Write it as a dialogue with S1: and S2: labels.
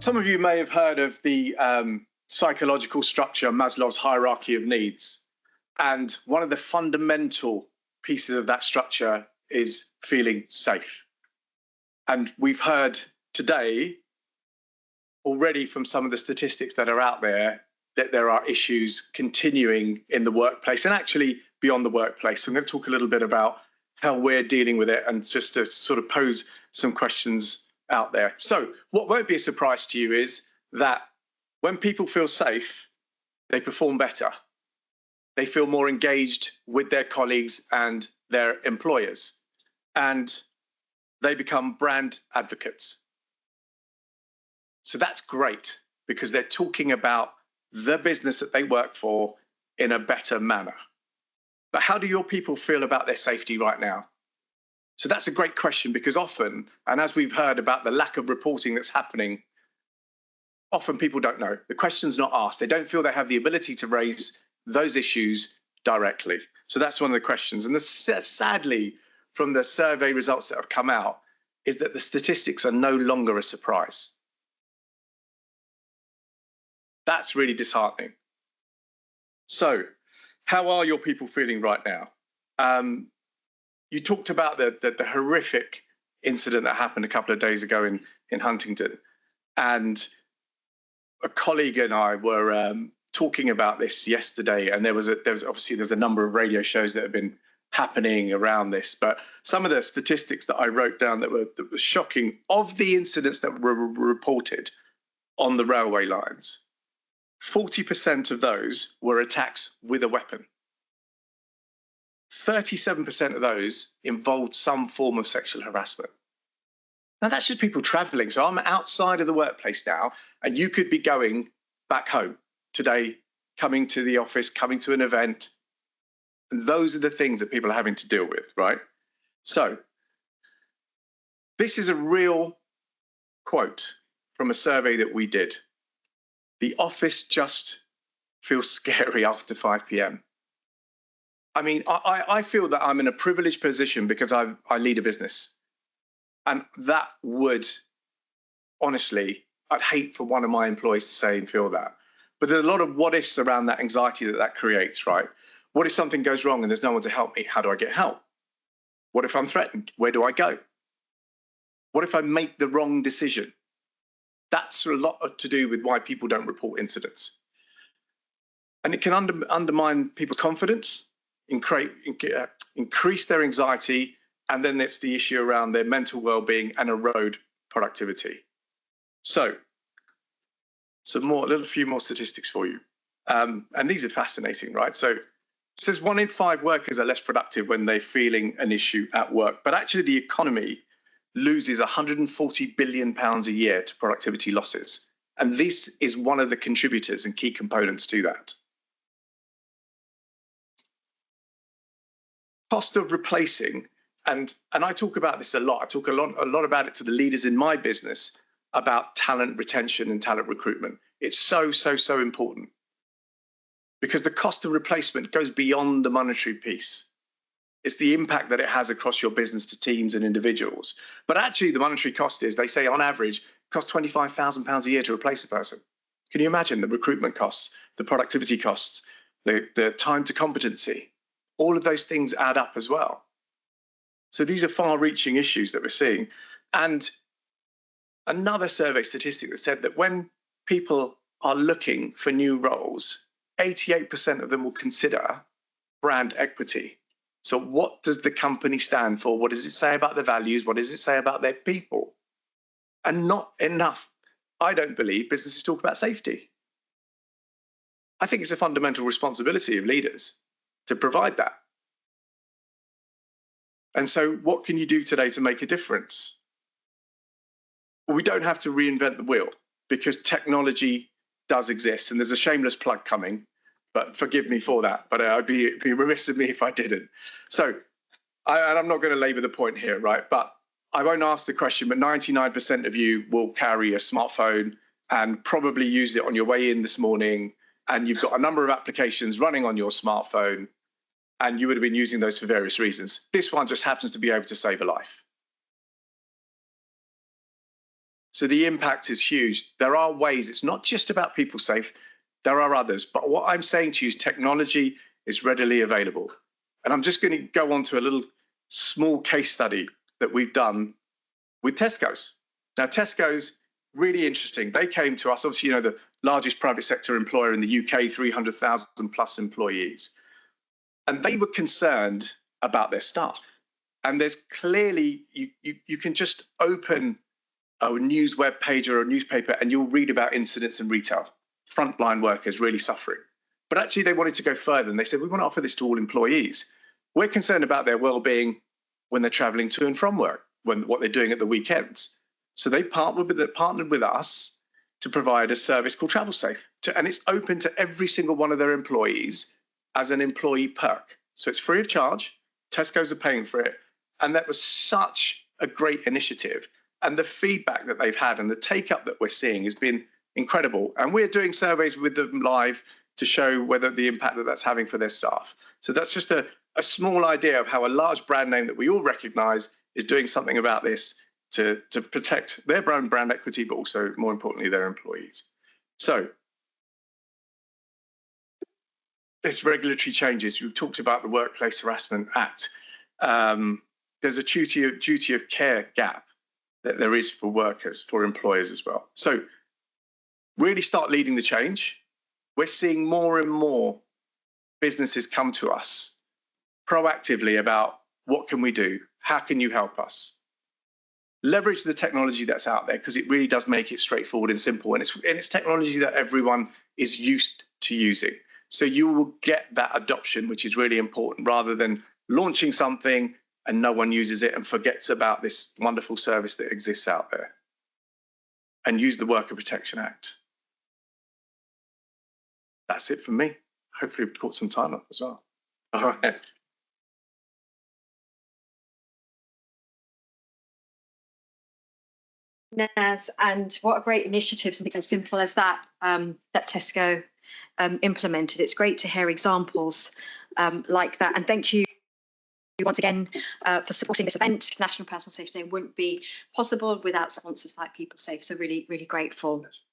S1: Some of you may have heard of the psychological structure, Maslow's hierarchy of needs. And one of the fundamental pieces of that structure is feeling safe. And we've heard today already from some of the statistics that are out there that there are issues continuing in the workplace and actually beyond the workplace. So I'm going to talk a little bit about how we're dealing with it and just to sort of pose some questions out there. So what won't be a surprise to you is that when people feel safe, they perform better. They feel more engaged with their colleagues and their employers, and they become brand advocates. So that's great because they're talking about the business that they work for in a better manner. But how do your people feel about their safety right now? So that's a great question because often, and as we've heard about the lack of reporting that's happening, often people don't know. The question's not asked. They don't feel they have the ability to raise those issues directly. So that's one of the questions. And sadly, from the survey results that have come out, is that the statistics are no longer a surprise. That's really disheartening. So how are your people feeling right now? You talked about the horrific incident that happened a couple of days ago in Huntington. And a colleague and I were talking about this yesterday, and there was obviously there's a number of radio shows that have been happening around this, but some of the statistics that I wrote down that were shocking of the incidents that were reported on the railway lines, 40% of those were attacks with a weapon. 37% of those involved some form of sexual harassment. Now that's just people traveling. So I'm outside of the workplace now, and you could be going back home today, coming to the office, coming to an event. And those are the things that people are having to deal with, right? So this is a real quote from a survey that we did. The office just feels scary after 5 p.m. I mean, I feel that I'm in a privileged position because I lead a business. And that would, honestly, I'd hate for one of my employees to say and feel that. But there's a lot of what ifs around that anxiety that creates, right? What if something goes wrong and there's no one to help me? How do I get help? What if I'm threatened? Where do I go? What if I make the wrong decision? That's a lot to do with why people don't report incidents. And it can undermine people's confidence, increase their anxiety, and then it's the issue around their mental well-being and erode productivity. So, a few more statistics for you. And these are fascinating, right? So it says 1 in 5 workers are less productive when they're feeling an issue at work. But actually the economy loses £140 billion a year to productivity losses. And this is one of the contributors and key components to that. Cost of replacing, and I talk about this a lot. I talk a lot about it to the leaders in my business about talent retention and talent recruitment. It's so important because the cost of replacement goes beyond the monetary piece. It's the impact that it has across your business to teams and individuals. But actually the monetary cost is, they say on average, it costs £25,000 a year to replace a person. Can you imagine the recruitment costs, the productivity costs, the time to competency? All of those things add up as well. So these are far-reaching issues that we're seeing. And another survey statistic that said that when people are looking for new roles, 88% of them will consider brand equity. So what does the company stand for? What does it say about their values? What does it say about their people? And not enough, I don't believe, businesses talk about safety. I think it's a fundamental responsibility of leaders to provide that. And so what can you do today to make a difference? Well, we don't have to reinvent the wheel because technology does exist, and there's a shameless plug coming, but forgive me for that. But I'd be remiss of me if I didn't. So, and I'm not going to labor the point here, right? But I won't ask the question, but 99% of you will carry a smartphone and probably use it on your way in this morning, and you've got a number of applications running on your smartphone, and you would have been using those for various reasons. This one just happens to be able to save a life. So the impact is huge. There are ways. It's not just about people safe. There are others. But what I'm saying to you is technology is readily available. And I'm just going to go on to a little small case study that we've done with Tesco's. Now, Tesco's, really interesting. They came to us, obviously, the largest private sector employer in the UK, 300,000 plus employees. And they were concerned about their staff. And there's clearly, you can just open a news web page or a newspaper and you'll read about incidents in retail, frontline workers really suffering. But actually they wanted to go further and they said, we want to offer this to all employees. We're concerned about their well-being when they're traveling to and from work, what they're doing at the weekends. So they partnered with us to provide a service called Travel Safe. And it's open to every single one of their employees as an employee perk. So it's free of charge. Tesco's are paying for it. And that was such a great initiative. And the feedback that they've had and the take up that we're seeing has been incredible. And we're doing surveys with them live to show whether the impact that that's having for their staff. So that's just a small idea of how a large brand name that we all recognize is doing something about this to protect their own brand equity, but also more importantly, their employees. So there's regulatory changes. We've talked about the Workplace Harassment Act. There's a duty of care gap that there is for workers, for employers as well. So really start leading the change. We're seeing more and more businesses come to us proactively about what can we do? How can you help us? Leverage the technology that's out there because it really does make it straightforward and simple. And it's technology that everyone is used to using. So you will get that adoption, which is really important, rather than launching something and no one uses it and forgets about this wonderful service that exists out there. And use the Worker Protection Act. That's it from me. Hopefully we've caught some time up as well. All right.
S2: Naz, and what a great initiative, something as simple as that, that Tesco implemented. It's great to hear examples like that. And thank you once again for supporting this event. National Personal Safety Day wouldn't be possible without sponsors like People Safe. So really, really grateful.